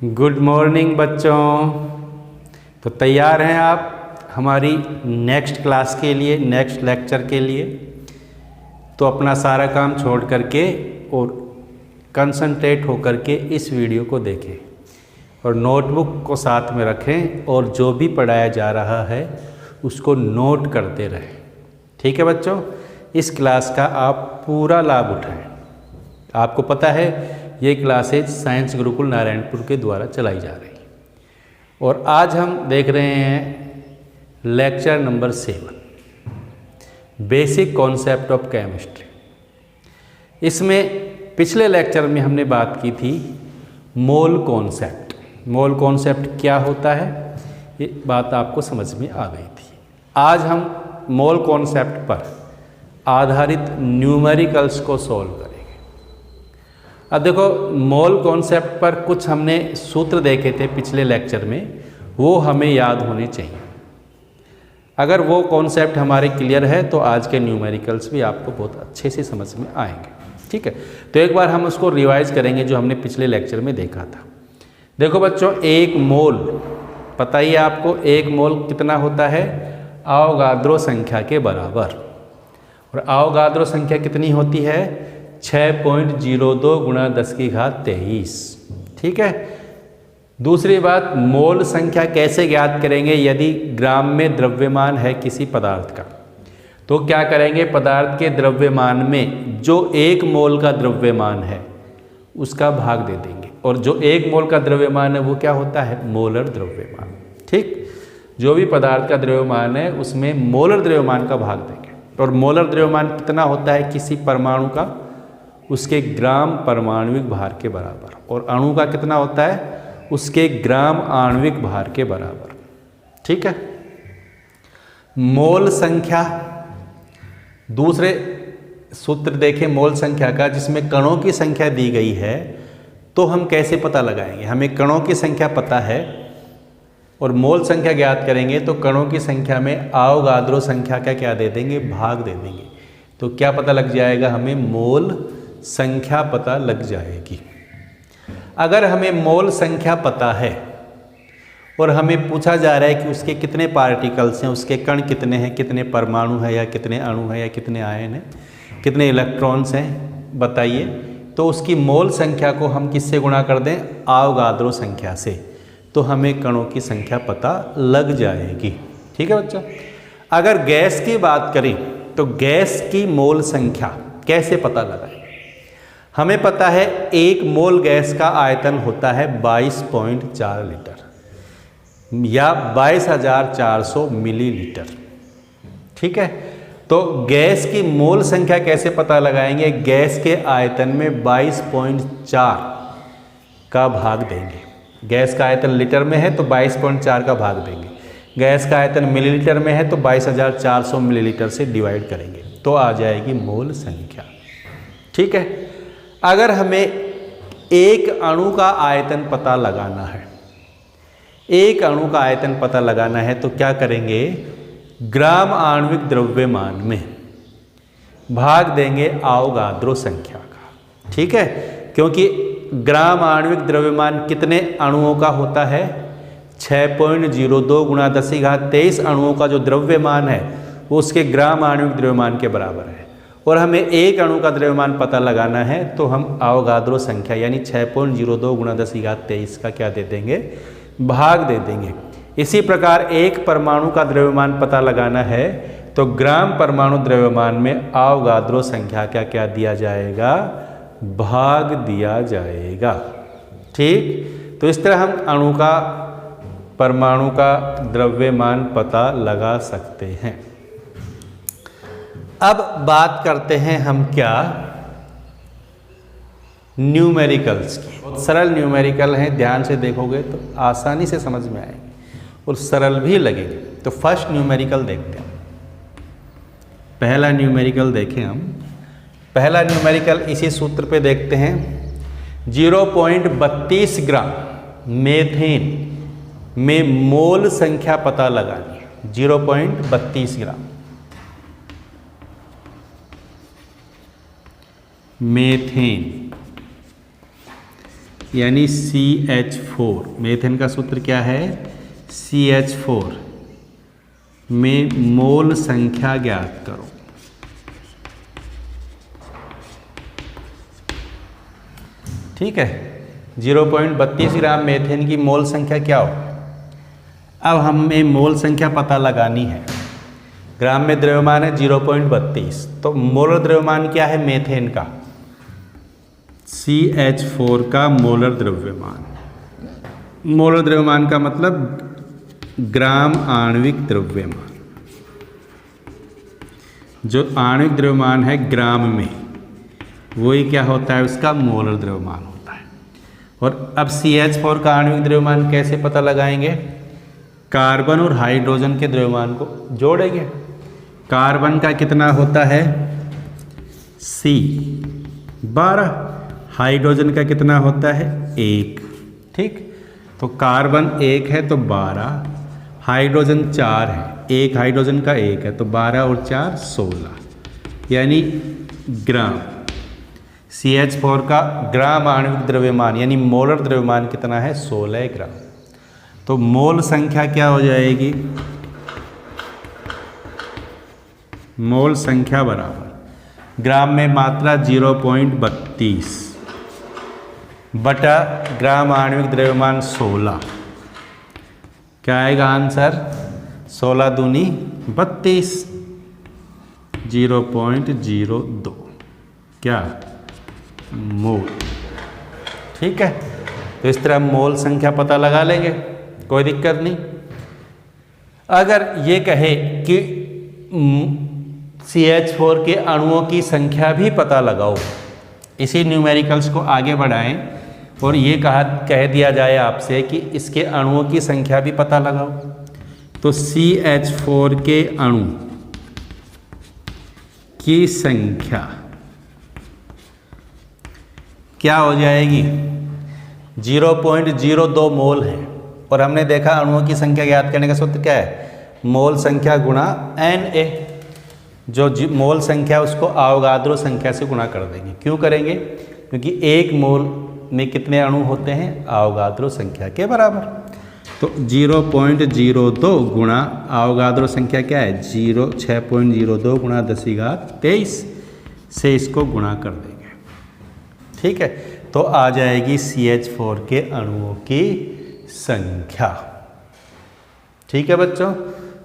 Good morning बच्चों। तो तैयार हैं आप हमारी नेक्स्ट क्लास के लिए, नेक्स्ट लेक्चर के लिए? तो अपना सारा काम छोड़ करके और कंसंट्रेट होकर के इस वीडियो को देखें और नोटबुक को साथ में रखें और जो भी पढ़ाया जा रहा है उसको नोट करते रहें। ठीक है बच्चों, इस क्लास का आप पूरा लाभ उठाएं। आपको पता है ये क्लासेज साइंस गुरुकुल नारायणपुर के द्वारा चलाई जा रही हैं और आज हम देख रहे हैं lecture number 7, basic concept of chemistry. इसमें पिछले लेक्चर में हमने बात की थी मोल कॉन्सेप्ट। मोल कॉन्सेप्ट क्या होता है ये बात आपको समझ में आ गई थी। आज हम मोल कॉन्सेप्ट पर आधारित न्यूमेरिकल्स को सॉल्व करेंगे। अब देखो, मोल कॉन्सेप्ट पर कुछ हमने सूत्र देखे थे पिछले लेक्चर में, वो हमें याद होने चाहिए। अगर वो कॉन्सेप्ट हमारे क्लियर है तो आज के न्यूमेरिकल्स भी आपको बहुत अच्छे से समझ में आएंगे। ठीक है, तो एक बार हम उसको रिवाइज करेंगे जो हमने पिछले लेक्चर में देखा था। देखो बच्चों, एक मोल, पता ही है आपको एक मोल कितना होता है? आवोगाद्रो संख्या के बराबर। और आवोगाद्रो संख्या कितनी होती है? 6.02 गुणा 10 की घात 23। ठीक है। दूसरी बात, मोल संख्या कैसे ज्ञात करेंगे? यदि ग्राम में द्रव्यमान है किसी पदार्थ का तो क्या करेंगे? पदार्थ के द्रव्यमान में जो 1 मोल का द्रव्यमान है उसका भाग दे देंगे, और जो 1 मोल का द्रव्यमान है वो क्या होता है? मोलर द्रव्यमान। ठीक, जो भी पदार्थ का द्रव्यमान है उसमें मोलर द्रव्यमान का भाग देंगे। और मोलर द्रव्यमान कितना होता है किसी परमाणु का? उसके ग्राम परमाणुविक भार के बराबर। और अणु का कितना होता है? उसके ग्राम आणविक भार के बराबर। ठीक है। मोल संख्या, दूसरे सूत्र देखें मोल संख्या का, जिसमें कणों की संख्या दी गई है, तो हम कैसे पता लगाएंगे? हमें कणों की संख्या पता है और मोल संख्या ज्ञात करेंगे तो कणों की संख्या में आवोगाद्रो संख्या का क्या दे देंगे? भाग दे देंगे। तो क्या पता लग जाएगा? हमें मोल संख्या पता लग जाएगी। अगर हमें मोल संख्या पता है और हमें पूछा जा रहा है कि उसके कितने पार्टिकल्स हैं, उसके कण कितने हैं, कितने परमाणु है या कितने अणु है या कितने आयन हैं, कितने इलेक्ट्रॉन्स हैं, बताइए। तो उसकी मोल संख्या को हम किससे गुणा कर दें? आवोगाद्रो संख्या से। तो हमें कणों की संख्या पता लग जाएगी। ठीक है बच्चों। अगर गैस की बात करें तो गैस की मोल संख्या कैसे पता लगाएं? हमें पता है 1 मोल गैस का आयतन होता है 22.4 लीटर या 22,400 मिलीलीटर। ठीक है। तो गैस की मोल संख्या कैसे पता लगाएंगे? गैस के आयतन में 22.4 का भाग देंगे। गैस का आयतन लीटर में है तो 22.4 का भाग देंगे। गैस का आयतन मिलीलीटर में है तो 22,400 मिलीलीटर से डिवाइड करेंगे तो आ जाएगी मोल संख्या। ठीक है। अगर हमें एक अणु का आयतन पता लगाना है, एक अणु का आयतन पता लगाना है तो क्या करेंगे? ग्राम आणविक द्रव्यमान में भाग देंगे आवोगाद्रो संख्या का। ठीक है, क्योंकि ग्राम आणविक द्रव्यमान कितने अणुओं का होता है? 6.02 गुणा 10 की घात 23 अणुओं का जो द्रव्यमान है वो उसके ग्राम आणविक द्रव्यमान के बराबर है। और हमें एक अणु का द्रव्यमान पता लगाना है तो हम आवोगाद्रो संख्या यानी 6.02 गुणा 10 की घात 23 का क्या दे देंगे? भाग दे देंगे। इसी प्रकार एक परमाणु का द्रव्यमान पता लगाना है तो ग्राम परमाणु द्रव्यमान में आवोगाद्रो संख्या का क्या दिया जाएगा? भाग दिया जाएगा। ठीक, तो इस तरह हम अणु का, परमाणु का द्रव्यमान पता लगा सकते हैं। अब बात करते हैं हम क्या? न्यूमेरिकल्स की। बहुत सरल न्यूमेरिकल हैं, ध्यान से देखोगे तो आसानी से समझ में आएंगे और सरल भी लगेंगे। तो फर्स्ट न्यूमेरिकल देखते हैं। पहला न्यूमेरिकल देखें हम। पहला न्यूमेरिकल इसी सूत्र पे देखते हैं। 0.32 ग्राम मेथेन में मोल संख्या पता लगानी है। 0.32 ग्राम मेथेन यानी CH4। मीथेन का सूत्र क्या है? CH4 में मोल संख्या ज्ञात करो। ठीक है, 0.32 ग्राम मीथेन की मोल संख्या क्या हो? अब हमें मोल संख्या पता लगानी है। ग्राम में द्रव्यमान है 0.32, तो मोलर द्रव्यमान क्या है मीथेन का? CH4 का मोलर द्रव्यमान। मोलर द्रव्यमान का मतलब ग्राम आणविक द्रव्यमान। जो आणविक द्रव्यमान है ग्राम में, वही क्या होता है? उसका मोलर द्रव्यमान होता है। और अब CH4 का आणविक द्रव्यमान कैसे पता लगाएंगे? कार्बन और हाइड्रोजन के द्रव्यमान को जोड़ेंगे। कार्बन का कितना होता है? C 12। हाइड्रोजन का कितना होता है? 1। ठीक, तो कार्बन 1 है तो 12, हाइड्रोजन 4 है, 1 हाइड्रोजन का 1 है, तो 12 और 4 16, यानी ग्राम। CH4 का ग्राम आणविक द्रव्यमान यानी मोलर द्रव्यमान कितना है? 16 ग्राम। तो मोल संख्या क्या हो जाएगी? मोल संख्या बराबर ग्राम में मात्रा 0.32 बटा ग्राम आणविक द्रव्यमान 16। क्या आएगा आंसर? 16 दूनी 32, 0.02 क्या? मोल। ठीक है, तो इस तरह मोल संख्या पता लगा लेंगे, कोई दिक्कत नहीं। अगर ये कहे कि CH4 के अणुओं की संख्या भी पता लगाओ, इसी न्यूमेरिकल्स को आगे बढ़ाएं और ये कह दिया जाए आपसे कि इसके अणुओं की संख्या भी पता लगाओ, तो CH4 के अणु की संख्या क्या हो जाएगी? 0.02 मोल है। और हमने देखा अणुओं की संख्या ज्ञात करने का सूत्र क्या है? मोल संख्या गुणा Na। जो मोल संख्या उसको आवगाद्रो संख्या से गुणा कर देंगे। क्यों करेंगे? क्योंकि 1 मोल में कितने अणु होते हैं? आवगाद्रो संख्या के बराबर। तो 0.02 गुणा आवगाद्रो संख्या क्या है? 6.02 गुणा 10⁻23 से इसको गुणा कर देंगे। ठीक है, तो आ जाएगी CH4 के अणुओं की संख्या। ठीक है बच्चों,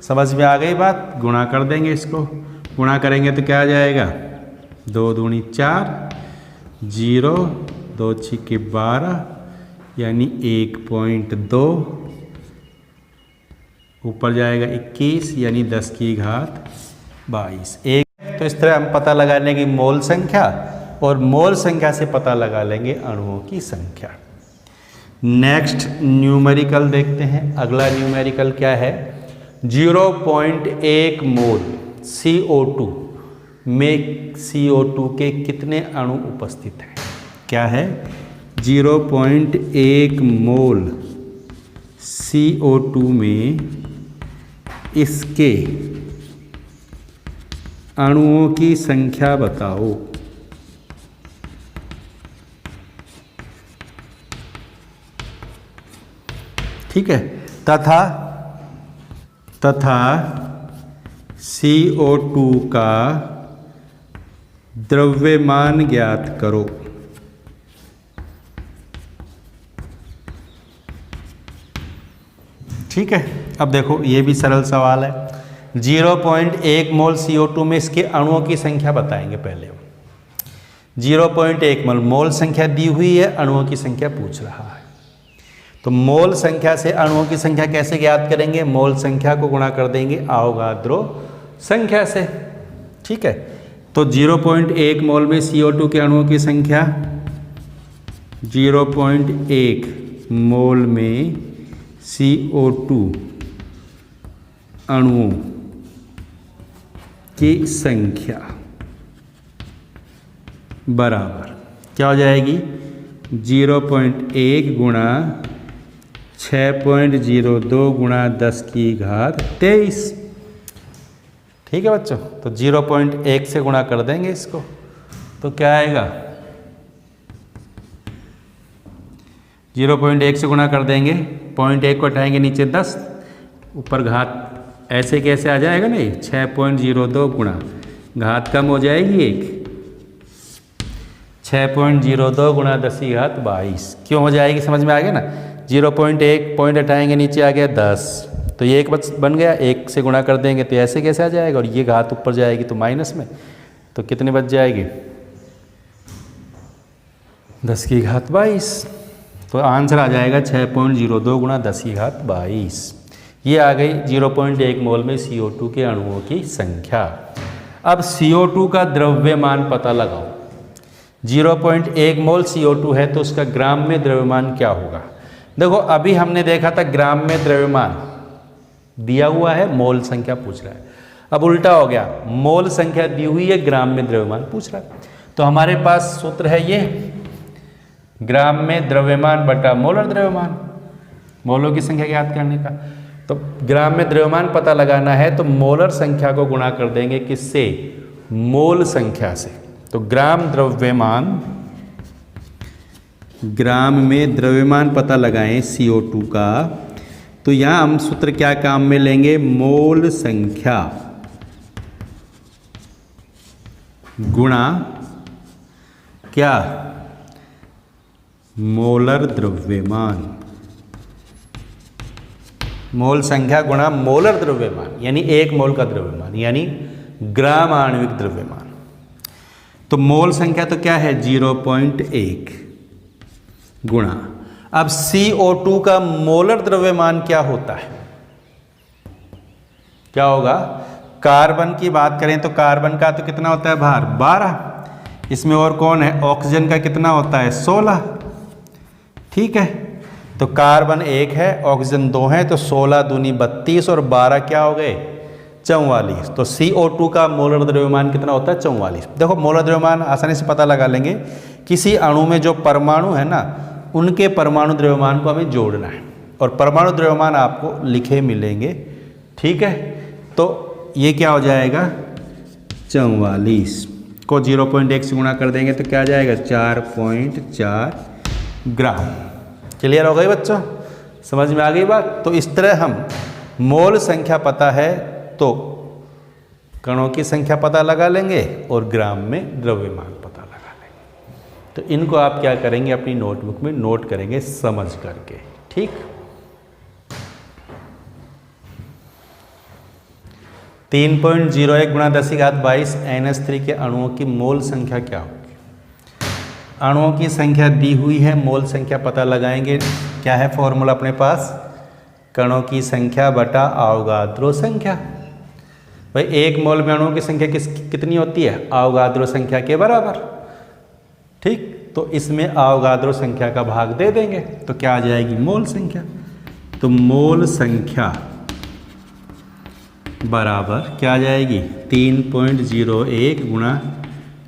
समझ में आ गई बात? गुणा कर देंगे, इसको गुणा करेंगे तो क्या आ जाएगा? 2 दूनी 4, 0 2 छिके 12, यानी 1.2, ऊपर जाएगा 21, यानी 10⁻22। तो इस तरह हम पता लगा लेंगे मोल संख्या, और मोल संख्या से पता लगा लेंगे अणुओं की संख्या। नेक्स्ट न्यूमेरिकल देखते हैं। अगला न्यूमेरिकल क्या है? 0.1 मोल CO2 में CO2 के कितने अणु उपस्थित हैं? क्या है? 0.1 मोल CO2 में इसके अणुओं की संख्या बताओ। ठीक है, तथा CO2 का द्रव्यमान ज्ञात करो। ठीक है, अब देखो ये भी सरल सवाल है। 0.1 मोल CO2 में इसके अणुओं की संख्या बताएंगे पहले। 0.1 मोल संख्या दी हुई है, अणुओं की संख्या पूछ रहा है। तो मोल संख्या से अणुओं की संख्या कैसे ज्ञात करेंगे? मोल संख्या को गुणा कर देंगे आवगाद्रो संख्या से। ठीक है, तो 0.1 मोल में CO2 के अणुओं की संख्या, 0.1 मोल में CO2 अणुओं की संख्या बराबर क्या हो जाएगी? 0.1 गुणा 6.02 गुणा 10⁻23। ठीक है बच्चों, तो 0.1 से गुणा कर देंगे इसको, तो क्या आएगा? 0.1 से गुणा कर देंगे, 0.1 को हटाएंगे नीचे 10, ऊपर घात ऐसे कैसे आ जाएगा नहीं, 6.02 गुणा घात कम हो जाएगी 1, 6.02 गुणा 10 की घात 22 क्यों हो जाएगी, समझ में आ गया ना। 0.1 पॉइंट हटाएंगे नीचे आ गया 10, तो ये एक बन गया, 1 से गुणा कर देंगे तो ऐसे कैसे आ जाएगा, और ये घात ऊपर जाएगी तो माइनस में, तो कितने बच जाएगी 10 की घात 22। तो आंसर आ जाएगा 6.02 गुणा 10 की घात 22। ये आ गई 0.1 मोल में CO2 के अणुओं की संख्या। अब CO2 का द्रव्यमान पता लगाओ। 0.1 मोल CO2 है तो उसका ग्राम में द्रव्यमान क्या होगा। देखो अभी हमने देखा था ग्राम में द्रव्यमान दिया हुआ है, मोल संख्या पूछ रहा है। अब उल्टा हो गया, मोल संख्या दी हुई है, ग्राम में द्रव्यमान पूछ रहा है। तो हमारे पास सूत्र है ये, ग्राम में द्रव्यमान बटा मोलर द्रव्यमान, मोलों की संख्या ज्ञात करने का। तो ग्राम में द्रव्यमान पता लगाना है तो मोलर संख्या को गुणा कर देंगे किससे, मोल संख्या से। तो ग्राम में द्रव्यमान पता लगाएं CO2 का, तो यहाँ हम सूत्र क्या काम में लेंगे, मोल संख्या गुणा क्या, मोलर द्रव्यमान। मोल संख्या गुणा मोलर द्रव्यमान यानी 1 मोल का द्रव्यमान यानी ग्राम आणविक द्रव्यमान। तो मोल संख्या तो क्या है 0.1 गुणा, अब CO2 का मोलर द्रव्यमान क्या होता है, क्या होगा। कार्बन की बात करें तो कार्बन का तो कितना होता है भार 12, इसमें और कौन है, ऑक्सीजन का कितना होता है 16, ठीक है। तो कार्बन 1 है, ऑक्सीजन 2 है, तो 16 दूनी 32 और 12 क्या हो गए 44। तो CO2 का मोलर द्रव्यमान कितना होता है 44। देखो मोलर द्रव्यमान आसानी से पता लगा लेंगे, किसी अणु में जो परमाणु है ना उनके परमाणु द्रव्यमान को हमें जोड़ना है, और परमाणु द्रव्यमान आपको लिखे मिलेंगे, ठीक है। तो ये क्या हो जाएगा 44 को 0.1 से गुणा कर देंगे तो क्या आ जाएगा 4.4 ग्राम। क्लियर हो गई बच्चों, समझ में आ गई बात। तो इस तरह हम मोल संख्या पता है तो कणों की संख्या पता लगा लेंगे और ग्राम में द्रव्यमान पता लगा लेंगे। तो इनको आप क्या करेंगे, अपनी नोटबुक में नोट करेंगे समझ करके, ठीक। 3.01 गुणा 10 की घात 22 NH3 के अणुओं की मोल संख्या क्या होगी। अणुओं की संख्या दी हुई है, मोल संख्या पता लगाएंगे। क्या है फॉर्मूला अपने पास, कणों की संख्या बटा अवोगाद्रो संख्या। भाई 1 मोल में अणुओं की संख्या कितनी होती है, अवोगाद्रो संख्या के बराबर, ठीक। तो इसमें अवोगाद्रो संख्या का भाग दे देंगे तो क्या आ जाएगी मोल संख्या। तो मोल संख्या बराबर क्या आ जाएगी 3.01 गुणा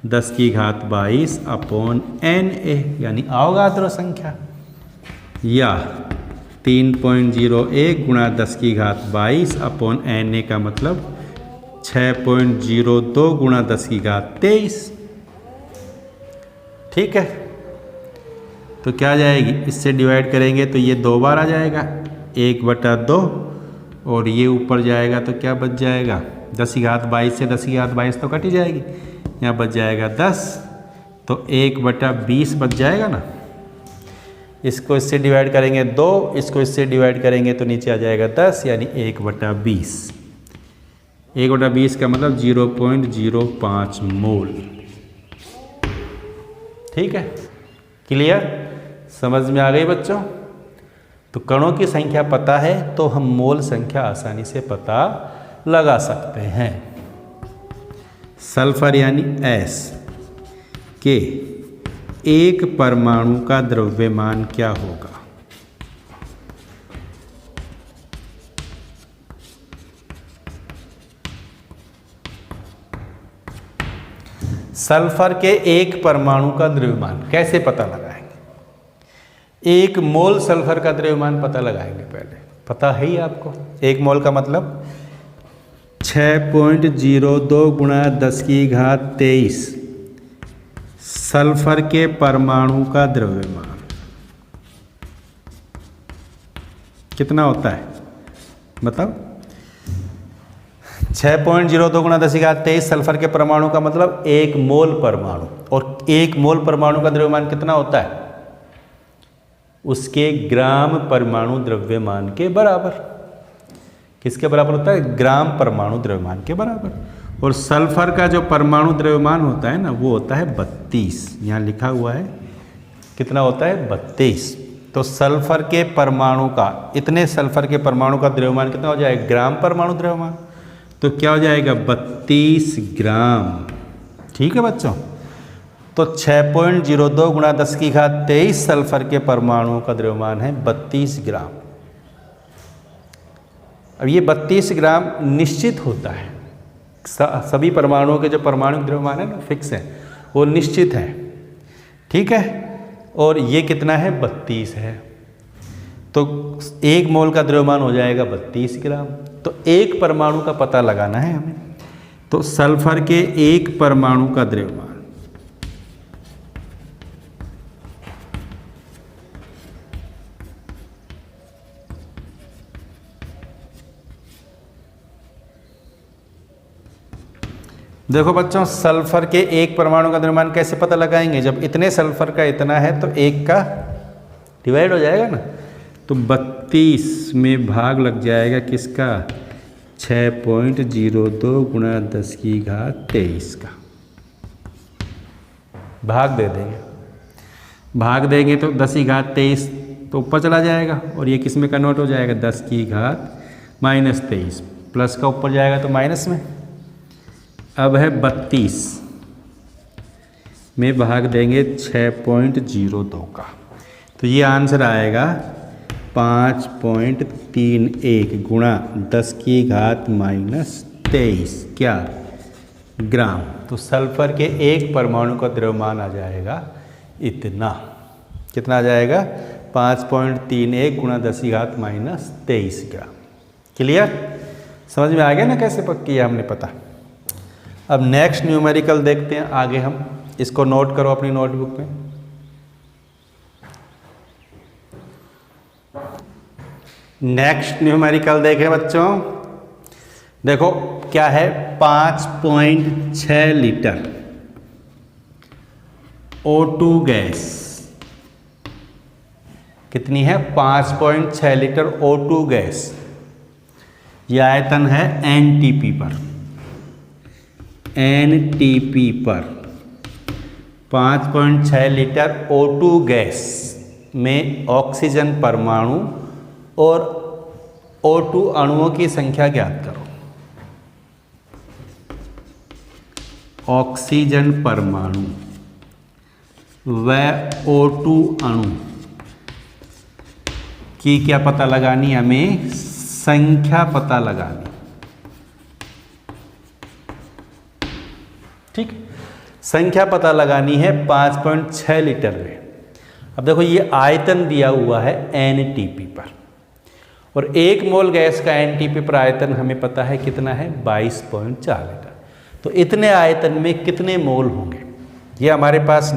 10 की घात 22 अपॉन Na यानी अवोगाद्रो संख्या, या 3.01 गुणा 10 की घात 22 अपॉन Na का मतलब 6.02 गुणा 10 की घात 23, ठीक है। तो क्या आ जाएगी, इससे डिवाइड करेंगे तो ये 2 बार आ जाएगा, 1/2, और ये ऊपर जाएगा तो क्या बच जाएगा 10 की घात 22 से 10 की घात 22 तो कट ही जाएगी, यहाँ बच जाएगा 10, तो 1/20 बच जाएगा ना। इसको इससे डिवाइड करेंगे 2, इसको इससे डिवाइड करेंगे तो नीचे आ जाएगा 10 यानी 1/20। 1/20 का मतलब 0.05 मोल, ठीक है। क्लियर, समझ में आ गई बच्चों। तो कणों की संख्या पता है तो हम मोल संख्या आसानी से पता लगा सकते हैं। सल्फर यानी S के एक परमाणु का द्रव्यमान क्या होगा। सल्फर के एक परमाणु का द्रव्यमान कैसे पता लगाएंगे। 1 मोल सल्फर का द्रव्यमान पता लगाएंगे। पहले पता है ही आपको, 1 मोल का मतलब 6.02 गुणा 10 की घात 23 सल्फर के परमाणु का द्रव्यमान। कितना होता है बताओ? 6.02 गुणा 10⁻23 सल्फर के परमाणु का मतलब 1 मोल परमाणु, और 1 मोल परमाणु का द्रव्यमान कितना होता है? उसके ग्राम परमाणु द्रव्यमान के बराबर। किसके बराबर होता है? ग्राम परमाणु द्रव्यमान के बराबर। और सल्फर का जो परमाणु द्रव्यमान होता है ना, वो होता है 32। यहाँ लिखा हुआ है कितना होता है? 32। तो सल्फर के परमाणु का, इतने सल्फर के परमाणु का द्रव्यमान कितना हो जाएगा? ग्राम परमाणु द्रव्यमान। तो क्या हो जाएगा? 32 ग्राम। ठीक है बच्चों। तो 6.02 गुणा 10⁻23 सल्फर के परमाणुओं का द्रव्यमान है 32 ग्राम। अब ये 32 ग्राम निश्चित होता है, सभी परमाणुओं के जो परमाणु द्रव्यमान है ना फिक्स है, वो निश्चित है। ठीक है। और ये कितना है? 32 है। तो 1 मोल का द्रव्यमान हो जाएगा 32 ग्राम। तो एक परमाणु का पता लगाना है हमें। तो सल्फर के एक परमाणु का द्रव्यमान, देखो बच्चों, सल्फर के एक परमाणु का द्रव्यमान कैसे पता लगाएंगे? जब इतने सल्फर का इतना है तो एक का डिवाइड हो जाएगा ना, तो 32 में भाग लग जाएगा किसका? 6.02 गुणा 10⁻23 का भाग दे देंगे। भाग देंगे तो 10⁻23 तो ऊपर चला जाएगा, और ये किस में कन्वर्ट हो जाएगा? 10⁻23 प्लस का ऊपर जाएगा तो माइनस में। अब है 32 में भाग देंगे 6.02 का, तो ये आंसर आएगा 5.31 गुणा 10⁻23 क्या? ग्राम। तो सल्फर के एक परमाणु का द्रव्यमान आ जाएगा इतना। कितना आ जाएगा? 5.31 गुणा 10⁻23 ग्राम। क्लियर? समझ में आ गया ना कैसे किया हमने पता? अब नेक्स्ट न्यूमेरिकल देखते हैं आगे हम। इसको नोट करो अपनी नोटबुक में। नेक्स्ट न्यूमेरिकल देखें बच्चों। देखो क्या है? 5.6 लीटर O2 गैस। कितनी है? 5.6 लीटर O2 गैस। यह आयतन है NTP पर। NTP पर 5.6 लीटर O2 गैस में ऑक्सीजन परमाणु और O2 अणुओं की संख्या ज्ञात करो। ऑक्सीजन परमाणु व O2 अणु की क्या पता लगानी? हमें संख्या पता लगानी। ठीक, संख्या पता लगानी है 5.6 लीटर में। अब देखो ये आयतन दिया हुआ है NTP पर, और 1 मोल गैस का NTP पर आयतन हमें पता है कितना है? 22.4 लीटर। तो इतने आयतन में कितने मोल होंगे? ये हमारे पास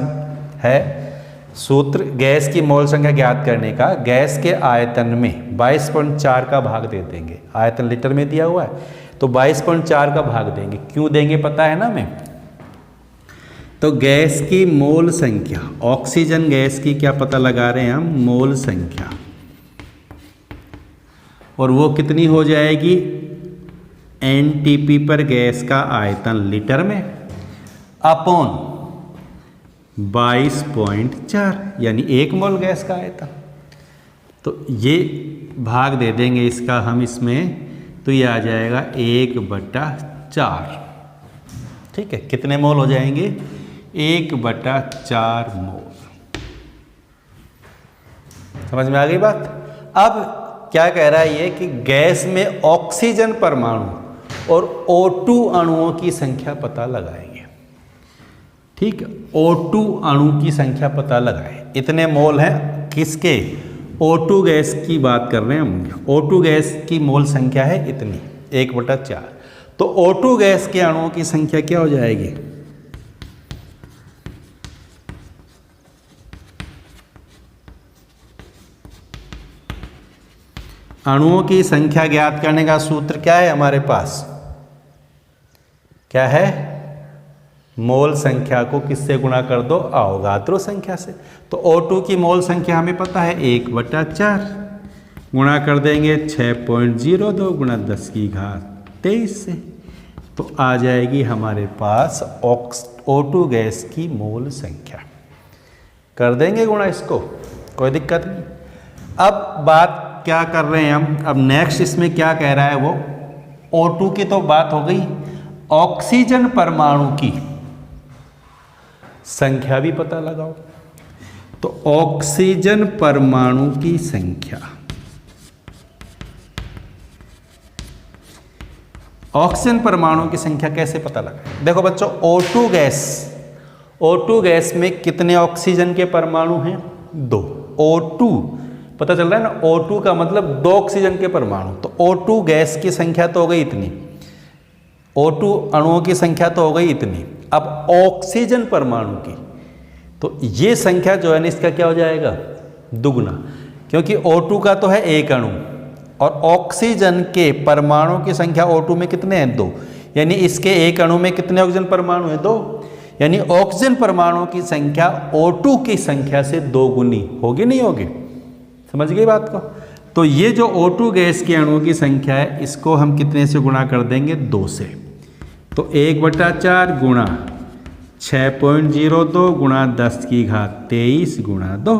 है सूत्र गैस की मोल संख्या ज्ञात करने का। गैस के आयतन में 22.4 का भाग दे देंगे। आयतन लीटर में दिया हुआ है तो 22.4 का भाग देंगे। क्यों देंगे पता है ना हमें? तो गैस की मोल संख्या, ऑक्सीजन गैस की क्या पता लगा रहे हैं हम? मोल संख्या। और वो कितनी हो जाएगी? NTP पर गैस का आयतन लीटर में अपॉन 22.4 यानी 1 मोल गैस का आयतन। तो ये भाग दे देंगे इसका हम इसमें, तो ये आ जाएगा 1/4। ठीक है, कितने मोल हो जाएंगे? 1/4 मोल। समझ में आ गई बात? अब क्या कह रहा है ये कि गैस में ऑक्सीजन परमाणु और O2 अणुओं की संख्या पता लगाएंगे। ठीक है, O2 अणु की संख्या पता लगाएं। इतने मोल हैं किसके? O2 गैस की बात कर रहे हैं हम। O2 गैस की मोल संख्या है इतनी 1/4। तो O2 गैस के अणुओं की संख्या क्या हो जाएगी? अणुओं की संख्या ज्ञात करने का सूत्र क्या है हमारे पास? क्या है? मोल संख्या को किससे गुणा कर दो? अवोगाद्रो संख्या से। तो O2 की मोल संख्या हमें पता है 1/4, गुणा कर देंगे 6.02 गुणा 10⁻23 से, तो आ जाएगी हमारे पास O2 गैस की मोल संख्या। कर देंगे गुणा, इसको कोई दिक्कत नहीं। अब बात क्या कर रहे हैं हम? अब नेक्स्ट इसमें क्या कह रहा है वो? O2 की तो बात हो गई, ऑक्सीजन परमाणु की संख्या भी पता लगाओ। तो ऑक्सीजन परमाणु की संख्या, ऑक्सीजन परमाणु की संख्या कैसे पता लगाएं? देखो बच्चों, O2 गैस में कितने ऑक्सीजन के परमाणु हैं? 2। O2 पता चल रहा है ना, O2 का मतलब 2 ऑक्सीजन के परमाणु। तो O2 गैस की संख्या तो हो गई इतनी, O2 अणुओं की संख्या तो हो गई इतनी। अब ऑक्सीजन परमाणु की, तो ये संख्या जो है ना, इसका क्या हो जाएगा? दुगुना, क्योंकि O2 का तो है 1 अणु और ऑक्सीजन के परमाणु की संख्या O2 में कितने हैं? 2। यानी इसके 1 अणु में कितने ऑक्सीजन परमाणु हैं? 2। यानी ऑक्सीजन परमाणु की संख्या O2 की संख्या से 2 गुनी होगी, नहीं होगी? समझ गए बात को? तो ये जो O2 गैस के अणुओं की संख्या है, इसको हम कितने से गुणा कर देंगे? 2 से। तो 1/4 गुणा 6.02 गुणा 10⁻23 गुणा 2,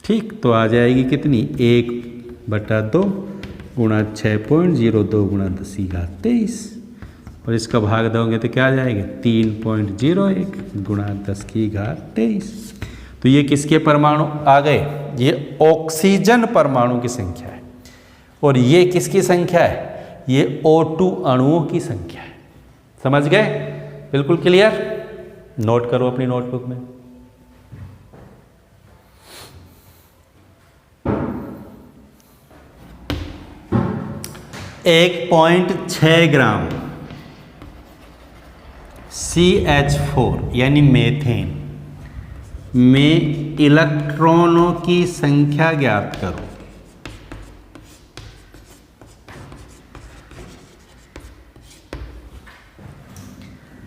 ठीक, तो आ जाएगी कितनी? 1/2 गुणा 6.02 गुणा 10⁻23, और इसका भाग दोगे तो क्या आ जाएगा? 3.01 गुणा 10⁻23। तो ये किसके परमाणु आ गए? ये ऑक्सीजन परमाणु की संख्या है। और ये किसकी संख्या है? ये O2 अणुओं की संख्या है। समझ गए? बिल्कुल क्लियर? नोट करो अपनी नोटबुक में। एक 1.6 ग्राम CH4 यानी मेथेन में इलेक्ट्रॉनों की संख्या ज्ञात करो।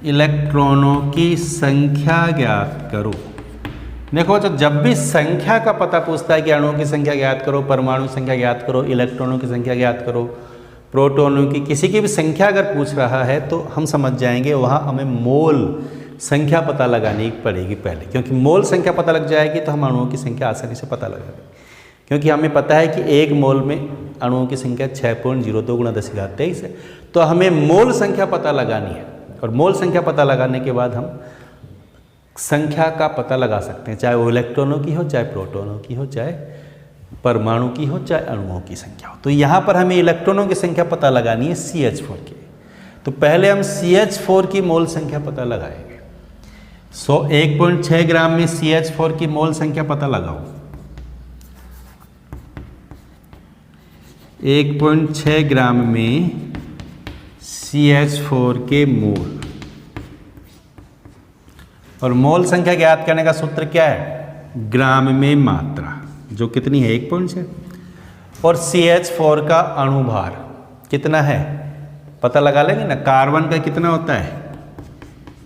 इलेक्ट्रॉनों की संख्या ज्ञात करो। देखो, तो जब भी संख्या का पता पूछता है कि अणुओं की संख्या ज्ञात करो, परमाणु संख्या ज्ञात करो, इलेक्ट्रॉनों की संख्या ज्ञात करो, प्रोटॉनों की, किसी की भी संख्या अगर पूछ रहा है तो हम समझ जाएंगे वहाँ हमें मोल संख्या पता लगानी पड़ेगी पहले, क्योंकि मोल संख्या पता लग जाएगी तो हम अणुओं की संख्या आसानी से पता लगा देंगे। क्योंकि हमें पता है कि 1 मोल में अणुओं की संख्या 6.02 गुणा 10⁻23 है, तो हमें मोल संख्या पता लगानी है। और मोल संख्या पता लगाने के बाद हम संख्या का पता लगा सकते हैं, चाहे वो इलेक्ट्रॉनों की हो, चाहे प्रोटॉनों की हो, चाहे परमाणु की हो, चाहे अणुओं की संख्या हो। तो यहाँ पर हमें इलेक्ट्रॉनों की संख्या पता लगानी है CH4 की। तो पहले हम CH4 की मोल संख्या पता लगाएंगे। 1.6 ग्राम में CH4 की मोल संख्या पता लगाओ। 1.6 ग्राम में CH4 के मोल, और मोल संख्या ज्ञात करने का सूत्र क्या है? ग्राम में मात्रा, जो कितनी है? 1.6। और CH4 का अणुभार कितना है पता लगा लेंगे ना। कार्बन का कितना होता है?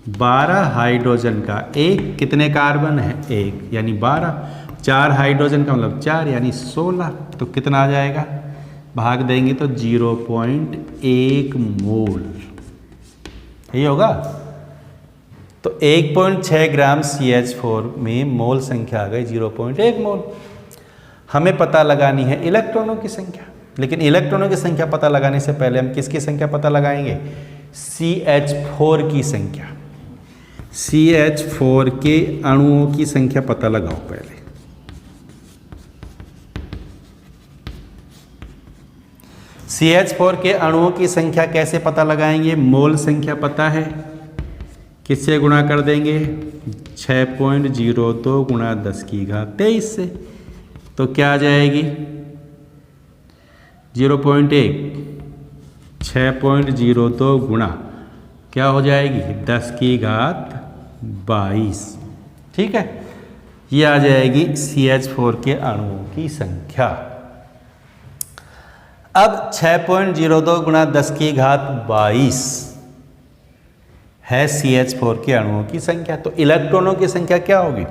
12, हाइड्रोजन का 1, कितने कार्बन है? 1, यानी 12। 4 हाइड्रोजन का मतलब 4, यानी 16। तो कितना आ जाएगा? भाग देंगे तो 0.1 मोल, यही होगा। तो 1.6 ग्राम CH4 में मोल संख्या आ गई 0.1 मोल। हमें पता लगानी है इलेक्ट्रॉनों की संख्या, लेकिन इलेक्ट्रॉनों की संख्या पता लगाने से पहले हम किसकी संख्या पता लगाएंगे? CH4 की संख्या। CH4 के अणुओं की संख्या पता लगाओ पहले। CH4 के अणुओं की संख्या कैसे पता लगाएंगे? मोल संख्या पता है, किससे गुणा कर देंगे? 6.02 गुणा 10⁻23 से। तो क्या आ जाएगी? 0.1, 6.02 गुणा क्या हो जाएगी? 10⁻22। ठीक है, ये आ जाएगी CH4 के अणुओं की संख्या। अब 6.02 गुणा 10 की घात 22 है CH4 के अणुओं की संख्या। तो इलेक्ट्रॉनों की संख्या क्या होगी?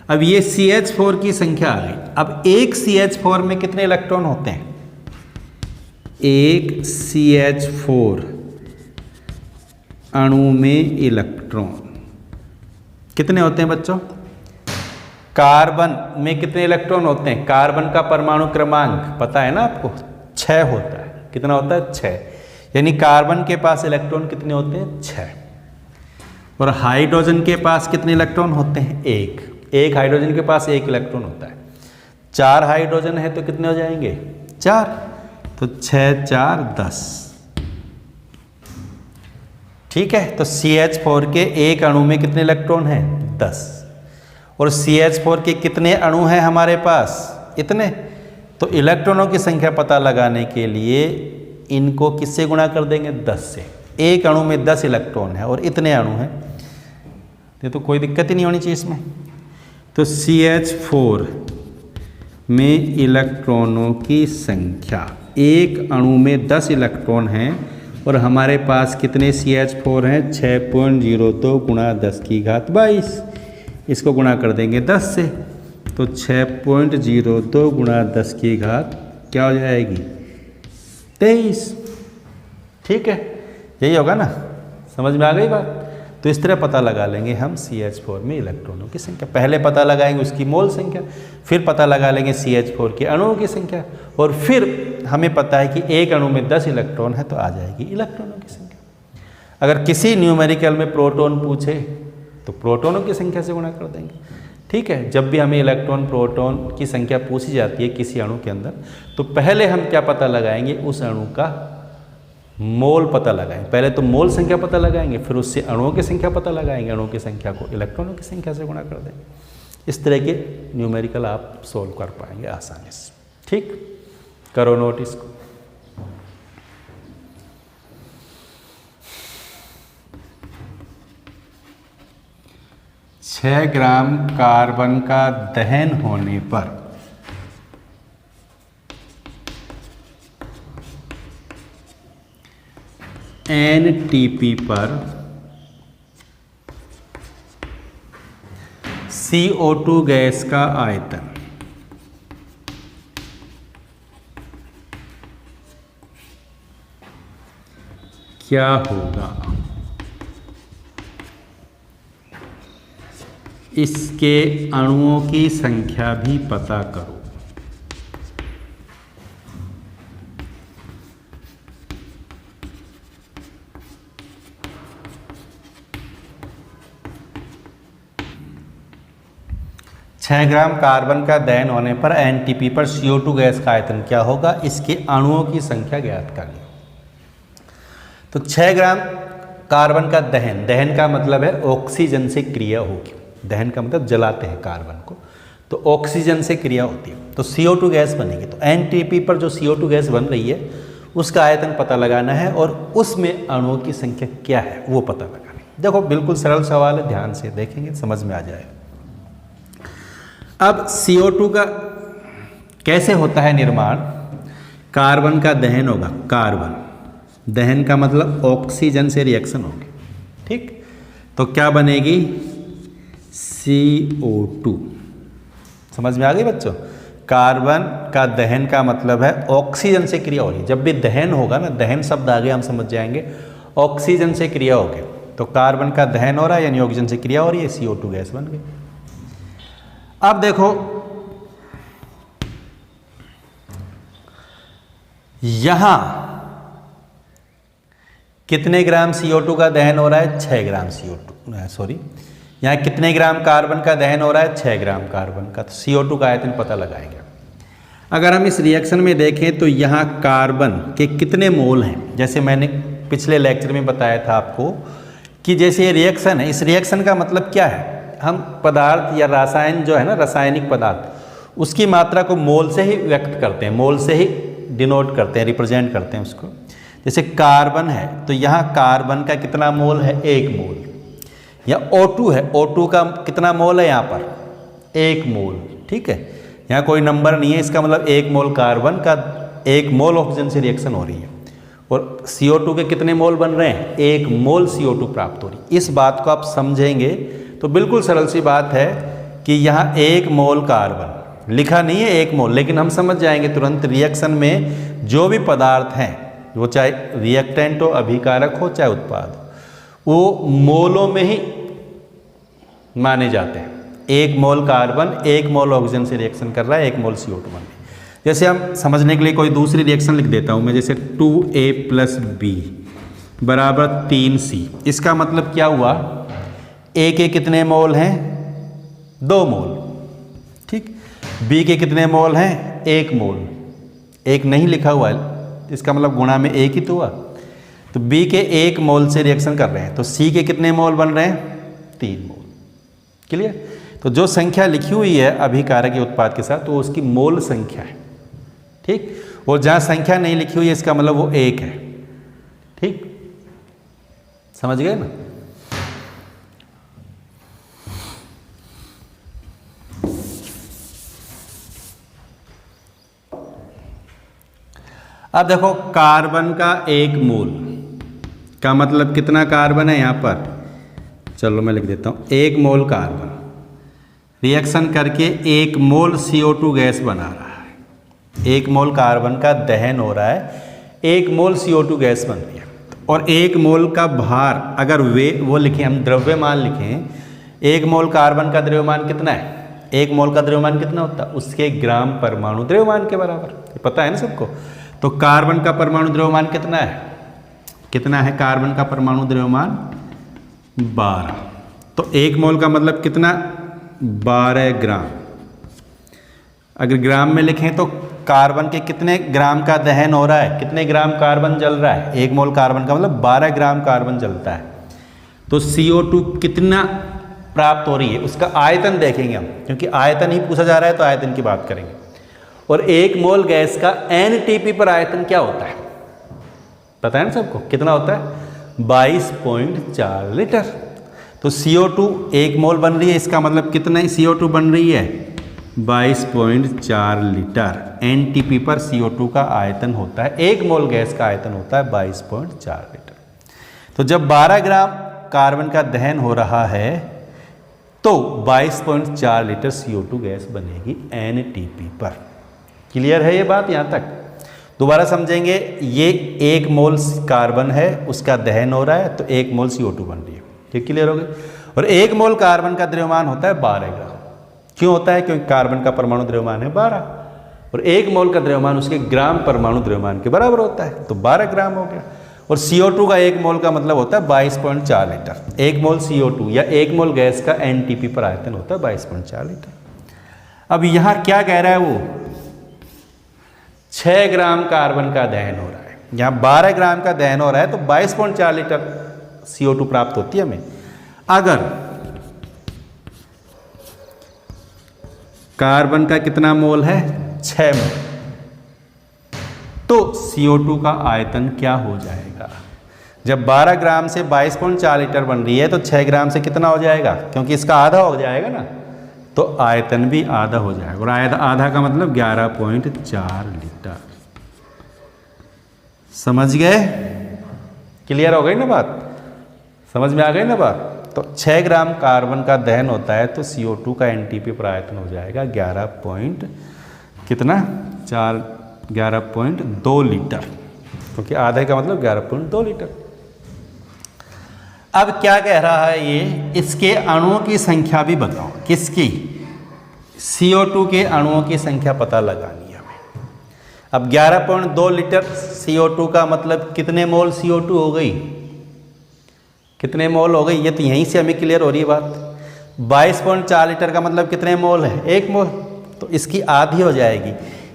अब ये CH4 की संख्या आ गई। अब एक CH4 में कितने इलेक्ट्रॉन होते हैं? एक CH4 अणु में इलेक्ट्रॉन कितने होते हैं बच्चों? कार्बन में कितने इलेक्ट्रॉन होते हैं? कार्बन का परमाणु क्रमांक पता है ना आपको, 6 होता है। कितना होता है? 6। यानी कार्बन के पास इलेक्ट्रॉन कितने होते हैं? 6। और हाइड्रोजन के पास कितने इलेक्ट्रॉन होते हैं? 1। एक हाइड्रोजन के पास 1 इलेक्ट्रॉन होता है। 4 हाइड्रोजन है तो कितने हो जाएंगे? 4। तो 6 4 10। ठीक है, तो CH4 के एक अणु में कितने इलेक्ट्रॉन हैं? 10। और CH4 के कितने अणु हैं हमारे पास? इतने। तो इलेक्ट्रॉनों की संख्या पता लगाने के लिए इनको किससे गुणा कर देंगे? 10 से। एक अणु में 10 इलेक्ट्रॉन है और इतने अणु हैं, ये तो कोई दिक्कत ही नहीं होनी चाहिए इसमें। तो CH4 में इलेक्ट्रॉनों की संख्या, एक अणु में 10 इलेक्ट्रॉन हैं और हमारे पास कितने CH4 हैं? 6.02 गुणा 10 की घात 22। इसको गुणा कर देंगे 10 से, तो 6.02 गुणा 10 की घात क्या हो जाएगी? 23। ठीक है, यही होगा ना? समझ में आ गई बात? तो इस तरह पता लगा लेंगे हम CH4 में इलेक्ट्रॉनों की संख्या। पहले पता लगाएंगे उसकी मोल संख्या, फिर पता लगा लेंगे CH4 के अणुओं की संख्या, और फिर हमें पता है कि एक अणु में 10 इलेक्ट्रॉन है तो आ जाएगी इलेक्ट्रॉनों की संख्या। अगर किसी न्यूमेरिकल में प्रोटॉन पूछे तो प्रोटॉनों की संख्या से गुणा कर देंगे। ठीक है, जब भी हमें इलेक्ट्रॉन प्रोटॉन की संख्या पूछी जाती है किसी अणु के अंदर, तो पहले हम क्या पता लगाएंगे? उस अणु का मोल पता लगाएंगे। पहले तो मोल संख्या पता लगाएंगे, फिर उससे अणुओं की संख्या पता लगाएंगे, अणुओं की संख्या को इलेक्ट्रॉनों की संख्या से गुणा कर देंगे। इस तरह के न्यूमेरिकल आप सोल्व कर पाएंगे आसानी से। ठीक, करो नोट इसको। छः ग्राम कार्बन का दहन होने पर NTP पर CO2 गैस का आयतन क्या होगा? इसके अणुओं की संख्या भी पता करो। छः ग्राम कार्बन का दहन होने पर NTP पर CO2 गैस का आयतन क्या होगा? इसके अणुओं की संख्या ज्ञात करनी। तो 6 ग्राम कार्बन का दहन, दहन का मतलब है ऑक्सीजन से क्रिया होगी। दहन का मतलब जलाते हैं कार्बन को, तो ऑक्सीजन से क्रिया होती है, तो CO2 गैस बनेगी। तो NTP पर जो CO2 गैस बन रही है उसका आयतन पता लगाना है और उसमें अणुओं की संख्या क्या है वो पता लगाना है। देखो बिल्कुल सरल सवाल है, ध्यान से देखेंगे समझ में आ जाएगा। अब CO2 का कैसे होता है निर्माण? कार्बन का दहन होगा। कार्बन दहन का मतलब ऑक्सीजन से रिएक्शन होगी। ठीक, तो क्या बनेगी? CO2। समझ में आ गई बच्चों? कार्बन का दहन का मतलब है ऑक्सीजन से क्रिया हो रही है। जब भी दहन होगा ना, दहन शब्द आगे हम समझ जाएंगे, ऑक्सीजन से क्रिया होगी। तो कार्बन का दहन हो रहा है यानी ऑक्सीजन से क्रिया हो रही है, CO2 गैस बन गई। अब देखो यहां कितने ग्राम CO2 का दहन हो रहा है? 6 ग्राम CO2, सॉरी, यहाँ कितने ग्राम कार्बन का दहन हो रहा है? 6 ग्राम कार्बन का। तो CO2 का आयतन पता लगाएंगे। अगर हम इस रिएक्शन में देखें तो यहाँ कार्बन के कितने मोल हैं? जैसे मैंने पिछले लेक्चर में बताया था आपको कि जैसे ये रिएक्शन है, इस रिएक्शन का मतलब क्या है? हम पदार्थ या रसायन जो है ना, रासायनिक पदार्थ, उसकी मात्रा को मोल से ही व्यक्त करते हैं, मोल से ही डिनोट करते हैं, रिप्रेजेंट करते हैं उसको। जैसे कार्बन है तो यहाँ कार्बन का कितना मोल है? 1 मोल। या O2 है, O2 का कितना मोल है? यहाँ पर 1 मोल। ठीक है, यहाँ कोई नंबर नहीं है, इसका मतलब 1 मोल कार्बन का 1 मोल ऑक्सीजन से रिएक्शन हो रही है और CO2 के कितने मोल बन रहे हैं, 1 मोल CO2 प्राप्त हो रही है। इस बात को आप समझेंगे तो बिल्कुल सरल सी बात है कि यहाँ 1 मोल कार्बन लिखा नहीं है 1 मोल, लेकिन हम समझ जाएंगे तुरंत रिएक्शन में जो भी पदार्थ हैं, वो चाहे रिएक्टेंट हो, अभिकारक हो, चाहे उत्पाद हो, वो मोलों में ही माने जाते हैं। 1 मोल कार्बन 1 मोल ऑक्सीजन से रिएक्शन कर रहा है, 1 मोल CO2 बन रही है। जैसे हम समझने के लिए कोई दूसरी रिएक्शन लिख देता हूँ मैं, जैसे 2A + B बराबर 3C। इसका मतलब क्या हुआ, A के कितने मोल हैं, 2 मोल, ठीक। B के कितने मोल हैं, 1 मोल, 1 नहीं लिखा हुआ है, इसका मतलब गुणा में 1 ही तो हुआ। तो B के 1 मोल से रिएक्शन कर रहे हैं, तो C के कितने मोल बन रहे हैं, 3 मोल। क्लियर। तो जो संख्या लिखी हुई है अभिकारक के उत्पाद के साथ, तो उसकी मोल संख्या है, ठीक। और जहाँ संख्या नहीं लिखी हुई है, इसका मतलब वो 1 है, ठीक। समझ गए ना। अब देखो कार्बन का 1 मोल का मतलब कितना कार्बन है यहाँ पर, चलो मैं लिख देता हूँ। 1 मोल कार्बन रिएक्शन करके 1 मोल CO2 गैस बना रहा है। 1 मोल कार्बन का दहन हो रहा है, 1 मोल CO2 गैस बन रही है। और 1 मोल का भार, अगर वो लिखें, हम द्रव्यमान लिखें, 1 मोल कार्बन का द्रव्यमान कितना है, 1 मोल का द्रव्यमान कितना होता है, उसके ग्राम परमाणु द्रव्यमान के बराबर, ये पता है ना सबको। तो कार्बन का परमाणु द्रव्यमान कितना है, कितना है कार्बन का परमाणु द्रव्यमान, 12। तो 1 मोल का मतलब कितना, 12 ग्राम। अगर ग्राम में लिखें तो कार्बन के कितने ग्राम का दहन हो रहा है, कितने ग्राम कार्बन जल रहा है, 1 मोल कार्बन का मतलब 12 ग्राम कार्बन जलता है। तो CO2 कितना प्राप्त हो रही है, उसका आयतन देखेंगे हम, क्योंकि आयतन ही पूछा जा रहा है तो आयतन की बात करेंगे। और 1 मोल गैस का NTP पर आयतन क्या होता है, पता है ना सबको, कितना होता है, 22.4 लीटर। तो CO2 1 मोल बन रही है, इसका मतलब कितना ही CO2 बन रही है, 22.4 लीटर। NTP पर CO2 का आयतन होता है, 1 मोल गैस का आयतन होता है 22.4 लीटर। तो जब 12 ग्राम कार्बन का दहन हो रहा है तो 22.4 लीटर CO2 गैस बनेगी NTP पर। क्लियर है ये बात यहाँ तक। दोबारा समझेंगे, ये 1 मोल कार्बन है, उसका दहन हो रहा है, तो 1 मोल CO2 बन रही है, ठीक। क्लियर हो गई। और 1 मोल कार्बन का द्रव्यमान होता है 12 ग्राम। क्यों होता है, क्योंकि कार्बन का परमाणु द्रव्यमान है 12 और 1 मोल का द्रव्यमान उसके ग्राम परमाणु द्रव्यमान के बराबर होता है, तो 12 ग्राम हो गया। और CO2 का 1 मोल का मतलब होता है 22.4 लीटर। 1 मोल CO2 या 1 मोल गैस का NTP पर आयतन होता है 22.4 लीटर। अब यहाँ क्या कह रहा है वो, 6 ग्राम कार्बन का दहन हो रहा है, यहाँ 12 ग्राम का दहन हो रहा है, तो 22.4 लीटर CO2 प्राप्त होती है हमें। अगर कार्बन का कितना मोल है, 6 मोल, तो CO2 का आयतन क्या हो जाएगा। जब 12 ग्राम से 22.4 लीटर बन रही है तो 6 ग्राम से कितना हो जाएगा, क्योंकि इसका आधा हो जाएगा ना, तो आयतन भी आधा हो जाएगा। और आधा का मतलब 11.4 लीटर। समझ गए, क्लियर हो गई ना बात, समझ में आ गई ना बात। तो 6 ग्राम कार्बन का दहन होता है तो CO2 का NTP पर आयतन हो जाएगा 11.2 लीटर, क्योंकि आधे का मतलब 11.2 लीटर। अब क्या कह रहा है ये, इसके अणुओं की संख्या भी बताओ। किसकी, CO2 के अणुओं की संख्या पता लगानी है हमें। अब 11.2 लीटर CO2 का मतलब कितने मोल CO2 हो गई, कितने मोल हो गई, ये तो यहीं से हमें क्लियर हो रही है बात। 22.4 लीटर का मतलब कितने मोल है, 1 मोल, तो इसकी आधी हो जाएगी,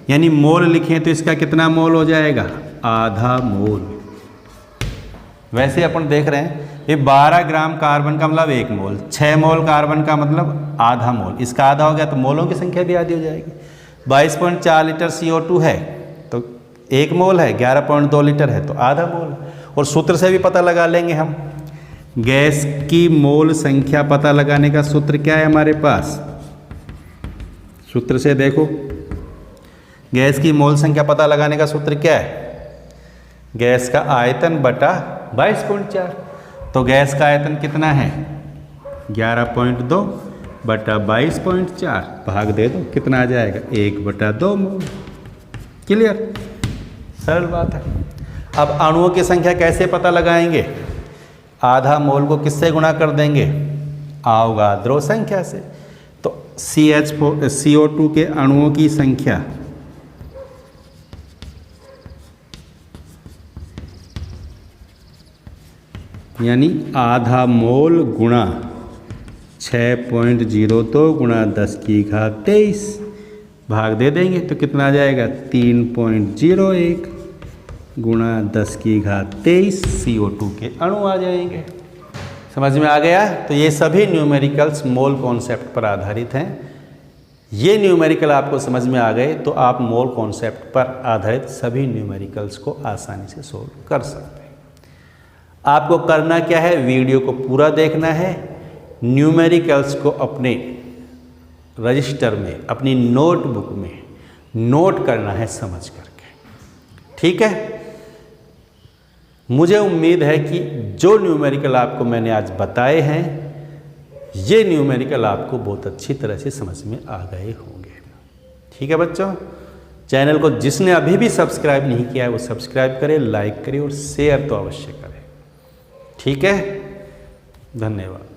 यानी मोल लिखें तो इसका कितना मोल हो जाएगा, आधा मोल। वैसे अपन देख रहे हैं ये 12 ग्राम कार्बन का मतलब 1 मोल, 6 मोल कार्बन का मतलब आधा मोल, इसका आधा हो गया तो मोलों की संख्या भी आधी हो जाएगी। 22.4 लीटर CO2 है तो 1 मोल है, 11.2 लीटर है तो आधा मोल। और सूत्र से भी पता लगा लेंगे हम, गैस की मोल संख्या पता लगाने का सूत्र क्या है हमारे पास, सूत्र से देखो, गैस की मोल संख्या पता लगाने का सूत्र क्या है? गैस का आयतन बटा 22.4। तो गैस का आयतन कितना है? 11.2 बटा 22.4 भाग दे दो, कितना आ जाएगा? 1/2 मोल। क्लियर? सरल बात है। अब अणुओं की संख्या कैसे पता लगाएंगे? आधा मोल को किससे गुणा कर देंगे? अवोगाद्रो संख्या से। तो CO2 के अणुओं की संख्या यानी आधा मोल गुणा 6.02 गुणा 10⁻23 भाग दे देंगे तो कितना आ जाएगा? 3.01 गुणा 10⁻23 CO2 के अणु आ जाएंगे। समझ में आ गया? तो ये सभी न्यूमेरिकल्स मोल कॉन्सेप्ट पर आधारित हैं। ये न्यूमेरिकल आपको समझ में आ गए तो आप मोल कॉन्सेप्ट पर आधारित सभी न्यूमेरिकल्स को आसानी से सोल्व कर सकते हैं। आपको करना क्या है? वीडियो को पूरा देखना है, न्यूमेरिकल्स को अपने रजिस्टर में, अपनी नोटबुक में नोट करना है समझ करके। ठीक है? मुझे उम्मीद है कि जो न्यूमेरिकल आपको मैंने आज बताए हैं, ये न्यूमेरिकल आपको बहुत अच्छी तरह से समझ में आ गए होंगे। ठीक है बच्चों? चैनल को जिसने अभी भी सब्सक्राइब नहीं किया है वो सब्सक्राइब करें, लाइक करें और शेयर तो अवश्य करें। ठीक है? धन्यवाद।